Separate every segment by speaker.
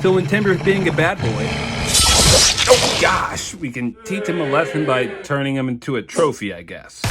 Speaker 1: So when Timber's being a bad boy, oh gosh, we can teach him a lesson by turning him into a trophy, I guess.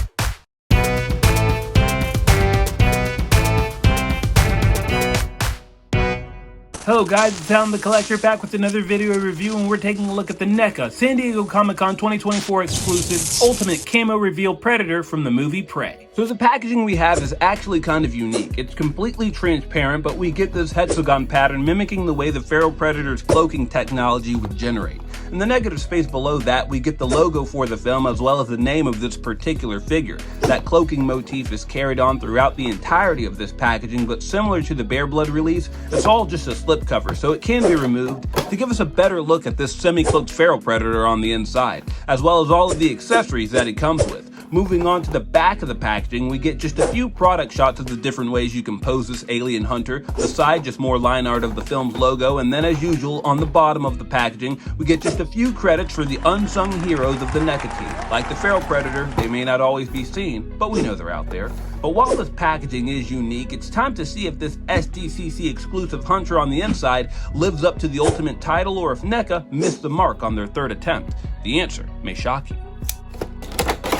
Speaker 1: Hello guys, it's Alan the Collector back with another video review, and we're taking a look at the NECA San Diego Comic-Con 2024 exclusive Ultimate Camo Reveal Predator from the movie Prey. So the packaging we have is actually kind of unique. It's completely transparent, but we get this hexagon pattern mimicking the way the Feral Predator's cloaking technology would generate. In the negative space below that, we get the logo for the film as well as the name of this particular figure. That cloaking motif is carried on throughout the entirety of this packaging, but similar to the Bear Blood release, it's all just a slipcover, so it can be removed to give us a better look at this semi-cloaked Feral Predator on the inside, as well as all of the accessories that it comes with. Moving on to the back of the packaging, we get just a few product shots of the different ways you can pose this alien hunter. The side, just more line art of the film's logo, and then as usual, on the bottom of the packaging, we get just a few credits for the unsung heroes of the NECA team. Like the Feral Predator, they may not always be seen, but we know they're out there. But while this packaging is unique, it's time to see if this SDCC exclusive hunter on the inside lives up to the ultimate title, or if NECA missed the mark on their third attempt. The answer may shock you.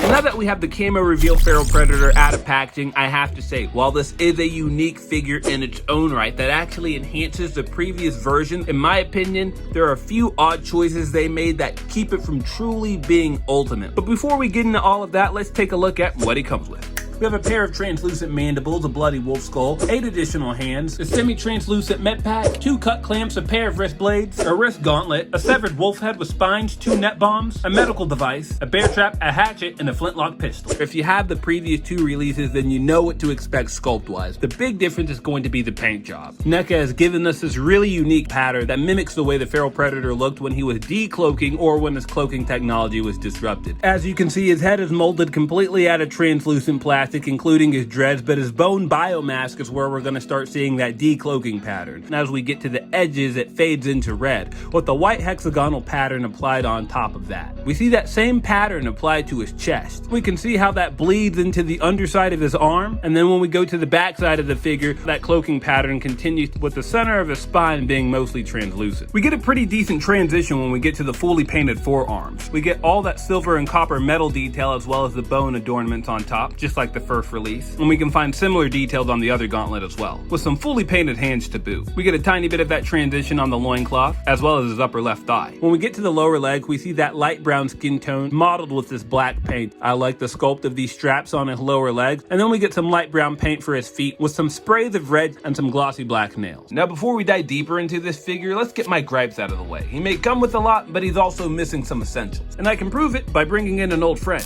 Speaker 1: And now that we have the Camo Reveal Feral Predator out of packaging, I have to say, while this is a unique figure in its own right that actually enhances the previous version, in my opinion, there are a few odd choices they made that keep it from truly being ultimate. But before we get into all of that, let's take a look at what he comes with. We have a pair of translucent mandibles, a bloody wolf skull, 8 additional hands, a semi-translucent med pack, 2 cut clamps, a pair of wrist blades, a wrist gauntlet, a severed wolf head with spines, 2 net bombs, a medical device, a bear trap, a hatchet, and a flintlock pistol. If you have the previous 2 releases, then you know what to expect sculpt-wise. The big difference is going to be the paint job. NECA has given us this really unique pattern that mimics the way the Feral Predator looked when he was decloaking or when his cloaking technology was disrupted. As you can see, his head is molded completely out of translucent plastic, including his dreads, but his bone biomask is where we're going to start seeing that decloaking pattern. And as we get to the edges, it fades into red, with the white hexagonal pattern applied on top of that. We see that same pattern applied to his chest. We can see how that bleeds into the underside of his arm, and then when we go to the back side of the figure, that cloaking pattern continues with the center of his spine being mostly translucent. We get a pretty decent transition when we get to the fully painted forearms. We get all that silver and copper metal detail as well as the bone adornments on top, just like the first release, and we can find similar details on the other gauntlet as well, with some fully painted hands to boot. We get a tiny bit of that transition on the loincloth, as well as his upper left thigh. When we get to the lower leg, we see that light brown skin tone modeled with this black paint. I like the sculpt of these straps on his lower legs, and then we get some light brown paint for his feet with some sprays of red and some glossy black nails. Now before we dive deeper into this figure, let's get my gripes out of the way. He may come with a lot, but he's also missing some essentials, and I can prove it by bringing in an old friend.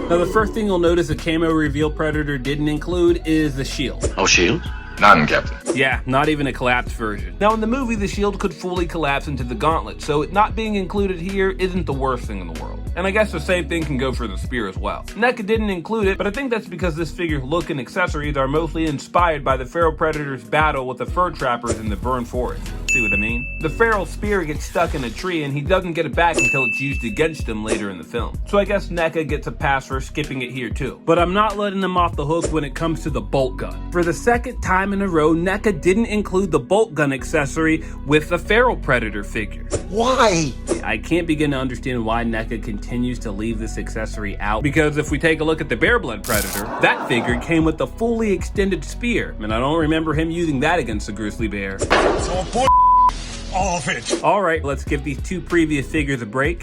Speaker 1: Now the first thing you'll notice a Camo Reveal Predator didn't include is the shield.
Speaker 2: Oh, shield? None, Captain.
Speaker 1: Yeah, not even a collapsed version. Now in the movie, the shield could fully collapse into the gauntlet, so it not being included here isn't the worst thing in the world. And I guess the same thing can go for the spear as well. NECA didn't include it, but I think that's because this figure's look and accessories are mostly inspired by the Feral Predator's battle with the fur trappers in the burned forest. See what I mean? The Feral spear gets stuck in a tree and he doesn't get it back until it's used against him later in the film. So I guess NECA gets a pass for skipping it here too. But I'm not letting them off the hook when it comes to the bolt gun. For the second time in a row, NECA didn't include the bolt gun accessory with the Feral Predator figure.
Speaker 2: Why?
Speaker 1: I can't begin to understand why NECA continues to leave this accessory out, because if we take a look at the Bear Blood Predator, that figure came with the fully extended spear, and I don't remember him using that against the grizzly bear.
Speaker 2: So all of it.
Speaker 1: Alright, let's give these 2 previous figures a break,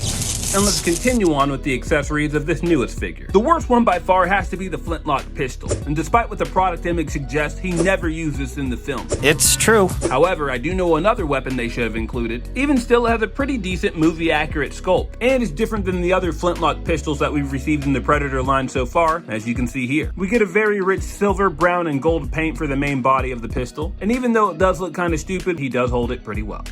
Speaker 1: and let's continue on with the accessories of this newest figure. The worst one by far has to be the flintlock pistol, and despite what the product image suggests, he never used this in the film.
Speaker 3: It's true.
Speaker 1: However, I do know another weapon they should have included. Even still, it has a pretty decent movie-accurate sculpt, and is different than the other flintlock pistols that we've received in the Predator line so far, as you can see here. We get a very rich silver, brown, and gold paint for the main body of the pistol, and even though it does look kind of stupid, he does hold it pretty well.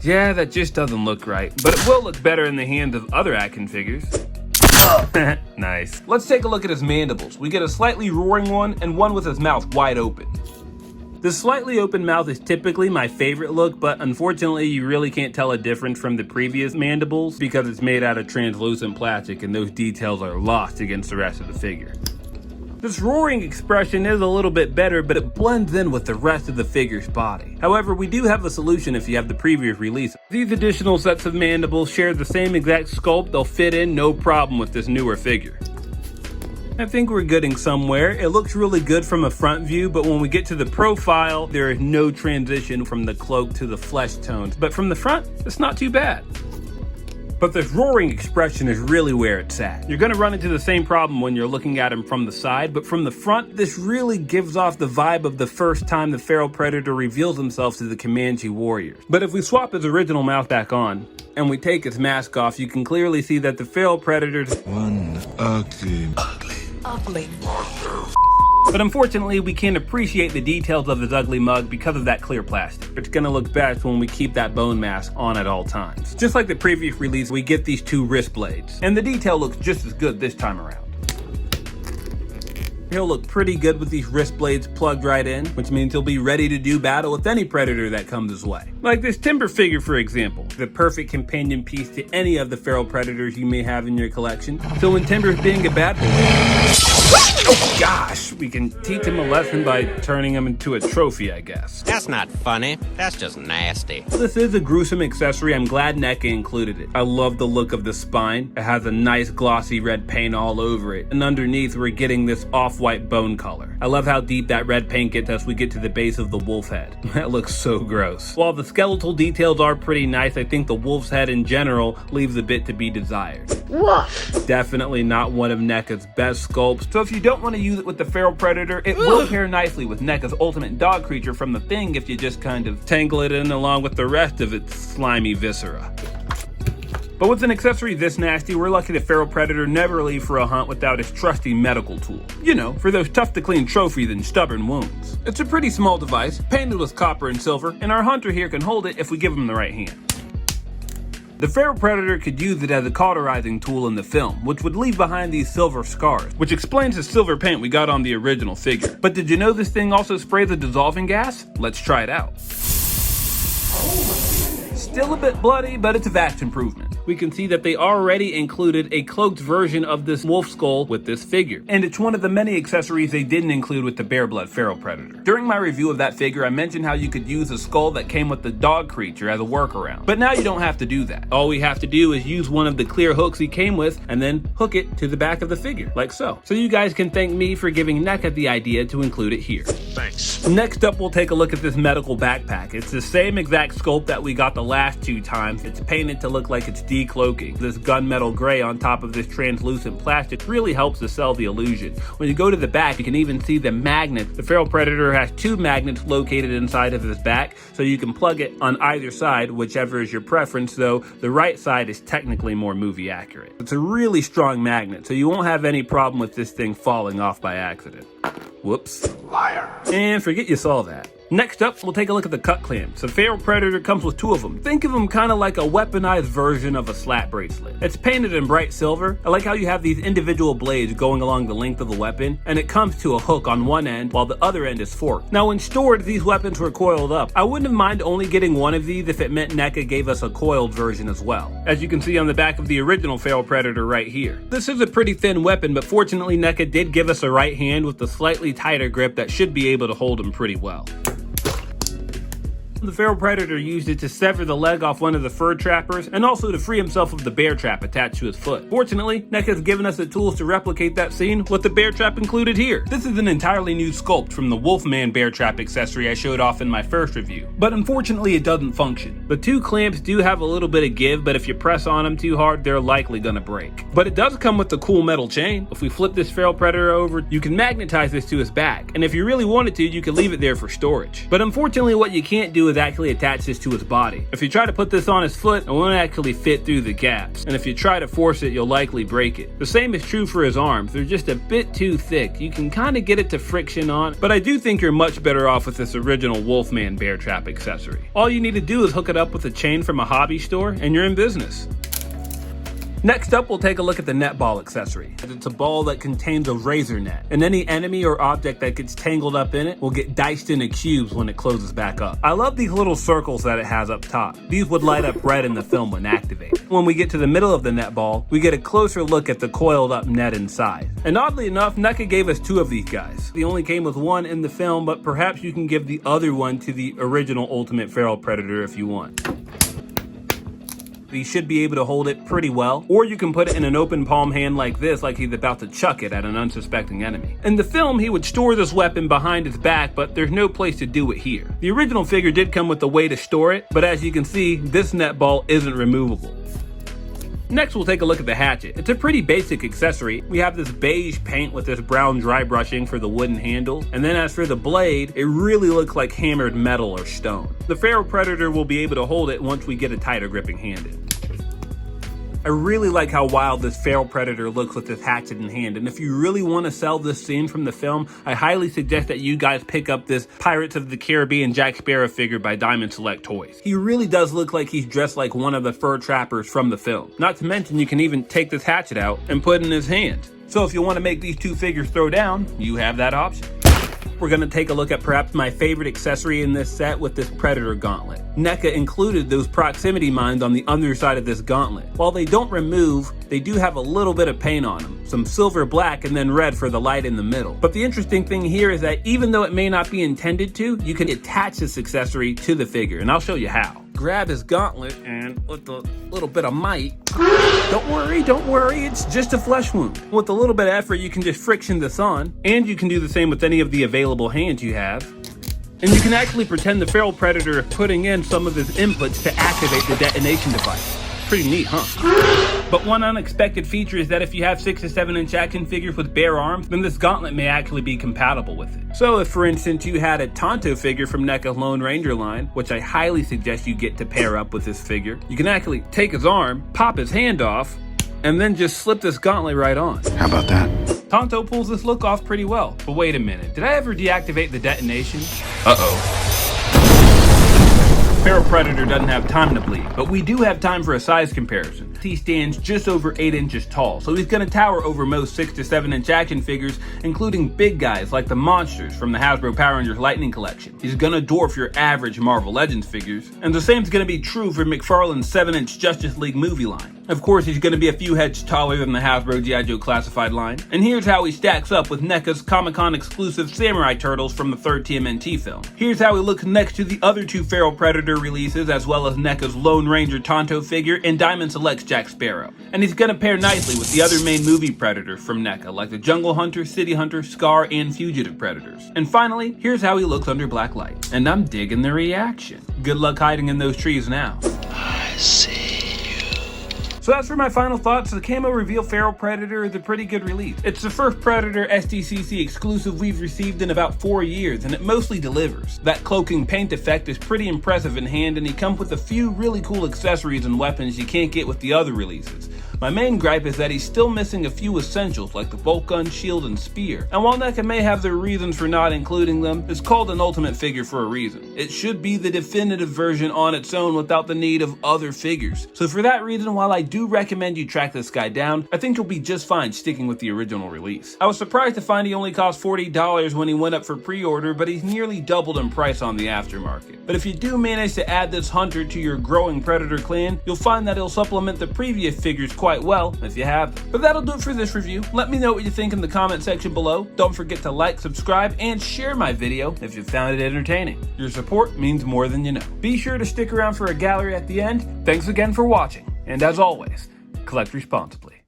Speaker 1: Yeah, that just doesn't look right, but it will look better in the hands of other Akin figures. Nice. Let's take a look at his mandibles. We get a slightly roaring one and one with his mouth wide open. The slightly open mouth is typically my favorite look, but unfortunately you really can't tell a difference from the previous mandibles because it's made out of translucent plastic and those details are lost against the rest of the figure. This roaring expression is a little bit better, but it blends in with the rest of the figure's body. However, we do have a solution if you have the previous release. These additional sets of mandibles share the same exact sculpt. They'll fit in no problem with this newer figure. I think we're getting somewhere. It looks really good from a front view, but when we get to the profile, there is no transition from the cloak to the flesh tones. But from the front, it's not too bad. But this roaring expression is really where it's at. You're gonna run into the same problem when you're looking at him from the side, but from the front, this really gives off the vibe of the first time the Feral Predator reveals himself to the Comanche warriors. But if we swap his original mouth back on, and we take his mask off, you can clearly see that the Feral Predator's
Speaker 2: One ugly
Speaker 1: But unfortunately, we can't appreciate the details of his ugly mug because of that clear plastic. It's gonna look best when we keep that bone mask on at all times. Just like the previous release, we get these two wrist blades, and the detail looks just as good this time around. He'll look pretty good with these wrist blades plugged right in, which means he'll be ready to do battle with any predator that comes his way. Like this timber figure, for example, the perfect companion piece to any of the feral predators you may have in your collection. So when Timber's being a bad boy, oh gosh, we can teach him a lesson by turning him into a trophy, I guess.
Speaker 3: That's not funny, that's just nasty.
Speaker 1: This is a gruesome accessory. I'm glad NECA included it. I love the look of the spine. It has a nice glossy red paint all over it, and underneath we're getting this off-white bone color. I love how deep that red paint gets as we get to the base of the wolf head. That looks so gross. While the skeletal details are pretty nice, I think the wolf's head in general leaves a bit to be desired. Definitely not one of NECA's best sculpts, so if you don't want to use it with the feral predator, it will pair nicely with NECA's ultimate dog creature from The Thing if you just kind of tangle it in along with the rest of its slimy viscera. But with an accessory this nasty, we're lucky the feral predator never leaves for a hunt without his trusty medical tool. You know, for those tough to clean trophies and stubborn wounds. It's a pretty small device, painted with copper and silver, and our hunter here can hold it if we give him the right hand. The feral predator could use it as a cauterizing tool in the film, which would leave behind these silver scars, which explains the silver paint we got on the original figure. But did you know this thing also sprays a dissolving gas? Let's try it out. Still a bit bloody, but it's a vast improvement. We can see that they already included a cloaked version of this wolf skull with this figure, and it's one of the many accessories they didn't include with the bare blood feral predator. During my review of that figure, I mentioned how you could use a skull that came with the dog creature as a workaround, but now you don't have to do that. All we have to do is use one of the clear hooks he came with and then hook it to the back of the figure, like so. So you guys can thank me for giving NECA the idea to include it here.
Speaker 2: Thanks.
Speaker 1: Next up, we'll take a look at this medical backpack. It's the same exact sculpt that we got the last two times. It's painted to look like it's decloaking. This gunmetal gray on top of this translucent plastic really helps to sell the illusion. When you go to the back, you can even see the magnet. The feral predator has two magnets located inside of his back, so you can plug it on either side, whichever is your preference, though the right side is technically more movie accurate. It's a really strong magnet, so you won't have any problem with this thing falling off by accident. Whoops.
Speaker 2: Liar.
Speaker 1: And forget you saw that. Next up, we'll take a look at the cut clamps. The feral predator comes with two of them. Think of them kind of like a weaponized version of a slap bracelet. It's painted in bright silver. I like how you have these individual blades going along the length of the weapon, and it comes to a hook on one end while the other end is forked. Now when stored, these weapons were coiled up. I wouldn't mind only getting one of these if it meant NECA gave us a coiled version as well, as you can see on the back of the original feral predator right here. This is a pretty thin weapon, but fortunately NECA did give us a right hand with a slightly tighter grip that should be able to hold him pretty well. The feral predator used it to sever the leg off one of the fur trappers and also to free himself of the bear trap attached to his foot. Fortunately, NECA's given us the tools to replicate that scene with the bear trap included here. This is an entirely new sculpt from the Wolfman bear trap accessory I showed off in my first review, but unfortunately it doesn't function. The two clamps do have a little bit of give, but if you press on them too hard, they're likely gonna break. But it does come with the cool metal chain. If we flip this feral predator over, you can magnetize this to his back, and if you really wanted to, you could leave it there for storage. But unfortunately, what you can't do is actually attach this to his body. If you try to put this on his foot, it won't actually fit through the gaps, and if you try to force it, you'll likely break it. The same is true for his arms. They're just a bit too thick. You can kind of get it to friction on, but I do think you're much better off with this original Wolfman bear trap accessory. All you need to do is hook it up with a chain from a hobby store, and you're in business. Next up, we'll take a look at the net ball accessory. It's a ball that contains a razor net, and any enemy or object that gets tangled up in it will get diced into cubes when it closes back up. I love these little circles that it has up top. These would light up red in the film when activated. When we get to the middle of the net ball, we get a closer look at the coiled up net inside. And oddly enough, NECA gave us two of these guys. They only came with one in the film, but perhaps you can give the other one to the original Ultimate Feral Predator if you want. You should be able to hold it pretty well, or you can put it in an open palm hand like this, like he's about to chuck it at an unsuspecting enemy. In the film, he would store this weapon behind his back, but there's no place to do it here. The original figure did come with a way to store it, but as you can see, this net ball isn't removable. Next, we'll take a look at the hatchet. It's a pretty basic accessory. We have this beige paint with this brown dry brushing for the wooden handle. And then as for the blade, it really looks like hammered metal or stone. The Feral Predator will be able to hold it once we get a tighter gripping hand in. I really like how wild this Feral Predator looks with this hatchet in hand, and if you really want to sell this scene from the film, I highly suggest that you guys pick up this Pirates of the Caribbean Jack Sparrow figure by Diamond Select Toys. He really does look like he's dressed like one of the fur trappers from the film. Not to mention, you can even take this hatchet out and put it in his hand. So if you want to make these two figures throw down, you have that option. We're going to take a look at perhaps my favorite accessory in this set with this Predator gauntlet. NECA included those proximity mines on the underside of this gauntlet. While they don't remove, they do have a little bit of paint on them. Some silver black and then red for the light in the middle. But the interesting thing here is that even though it may not be intended to, you can attach this accessory to the figure, and I'll show you how. Grab his gauntlet and with a little bit of might, don't worry, it's just a flesh wound. With a little bit of effort, you can just friction this on, and you can do the same with any of the available hands you have. And you can actually pretend the Feral Predator putting in some of his inputs to activate the detonation device. Pretty neat, huh? But one unexpected feature is that if you have 6 to 7 inch action figures with bare arms, then this gauntlet may actually be compatible with it. So if, for instance, you had a Tonto figure from NECA's Lone Ranger line, which I highly suggest you get to pair up with this figure, you can actually take his arm, pop his hand off, and then just slip this gauntlet right on.
Speaker 2: How about that?
Speaker 1: Tonto pulls this look off pretty well. But wait a minute, did I ever deactivate the detonation? Feral Predator doesn't have time to bleed, but we do have time for a size comparison. He stands just over 8 inches tall, so he's going to tower over most 6 to 7 inch action figures, including big guys like the monsters from the Hasbro Power Rangers Lightning Collection. He's going to dwarf your average Marvel Legends figures, and the same is going to be true for McFarlane's 7 inch Justice League movie line. Of course, he's going to be a few heads taller than the Hasbro G.I. Joe Classified line, and here's how he stacks up with NECA's Comic-Con exclusive Samurai Turtles from the 3rd TMNT film. Here's how he looks next to the other two Feral Predator releases, as well as NECA's Lone Ranger Tonto figure and Diamond Select's Jack Sparrow. And he's going to pair nicely with the other main movie Predator from NECA, like the Jungle Hunter, City Hunter, Scar, and Fugitive Predators. And finally, here's how he looks under black light. And I'm digging the reaction. Good luck hiding in those trees now.
Speaker 2: I see.
Speaker 1: So as for my final thoughts, the Camo Reveal Feral Predator is a pretty good release. It's the first Predator SDCC exclusive we've received in about 4 years, and it mostly delivers. That cloaking paint effect is pretty impressive in hand, and he comes with a few really cool accessories and weapons you can't get with the other releases. My main gripe is that he's still missing a few essentials like the bolt gun, shield, and spear. And while NECA may have their reasons for not including them, it's called an Ultimate figure for a reason. It should be the definitive version on its own without the need of other figures. So for that reason, while I do recommend you track this guy down, I think you'll be just fine sticking with the original release. I was surprised to find he only cost $40 when he went up for pre-order, but he's nearly doubled in price on the aftermarket. But if you do manage to add this hunter to your growing Predator clan, you'll find that he'll supplement the previous figures quite well if you have them. But that'll do it for this review. Let me know what you think in the comment section below. Don't forget to like, subscribe, and share my video if you found it entertaining. Your support means more than you know. Be sure to stick around for a gallery at the end. Thanks again for watching, and as always, collect responsibly.